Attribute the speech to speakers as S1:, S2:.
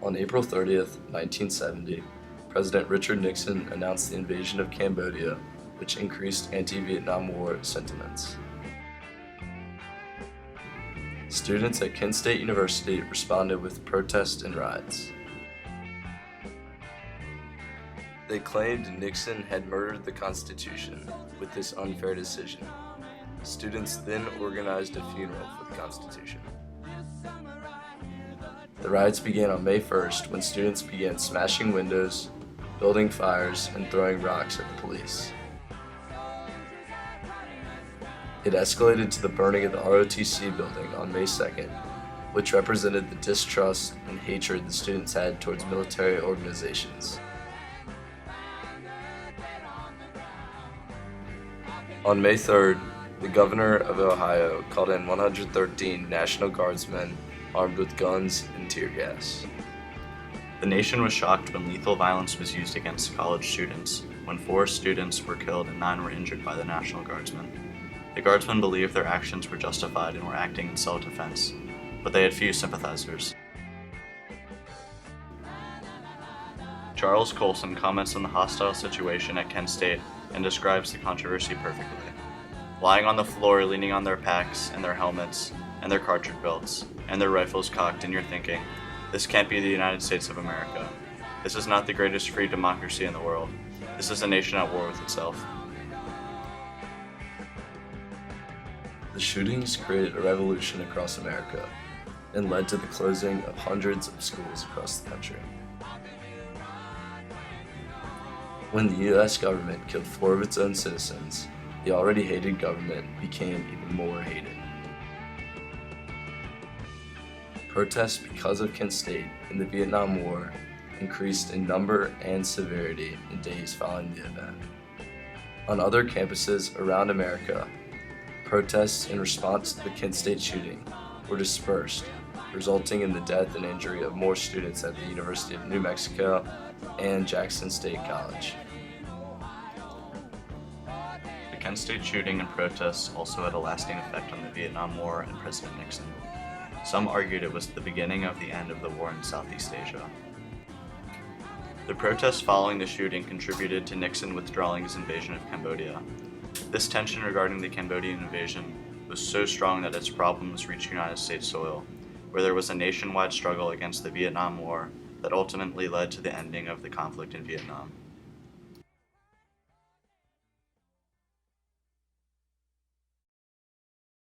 S1: On April 30th, 1970, President Richard Nixon announced the invasion of Cambodia, which increased anti-Vietnam War sentiments. Students at Kent State University responded with protests and riots. They claimed Nixon had murdered the Constitution with this unfair decision. Students then organized a funeral for the Constitution. The riots began on May 1st when students began smashing windows, building fires, and throwing rocks at the police. It escalated to the burning of the ROTC building on May 2nd, which represented the distrust and hatred the students had towards military organizations. On May 3rd, the governor of Ohio called in 113 National Guardsmen armed with guns and tear gas.
S2: The nation was shocked when lethal violence was used against college students, when 4 students were killed and 9 were injured by the National Guardsmen. The Guardsmen believed their actions were justified and were acting in self-defense, but they had few sympathizers. Charles Colson comments on the hostile situation at Kent State and describes the controversy perfectly. Lying on the floor, leaning on their packs and their helmets and their cartridge belts and their rifles cocked, and you're thinking, this can't be the United States of America. This is not the greatest free democracy in the world. This is a nation at war with itself.
S1: The shootings created a revolution across America and led to the closing of hundreds of schools across the country. When the U.S. government killed 4 of its own citizens, the already hated government became even more hated. Protests because of Kent State in the Vietnam War increased in number and severity in days following the event. On other campuses around America, protests in response to the Kent State shooting were dispersed, resulting in the death and injury of more students at the University of New Mexico and Jackson State College.
S2: The Kent State shooting and protests also had a lasting effect on the Vietnam War and President Nixon. Some argued it was the beginning of the end of the war in Southeast Asia. The protests following the shooting contributed to Nixon withdrawing his invasion of Cambodia. This tension regarding the Cambodian invasion was so strong that its problems reached United States soil, where there was a nationwide struggle against the Vietnam War that ultimately led to the ending of the conflict in Vietnam.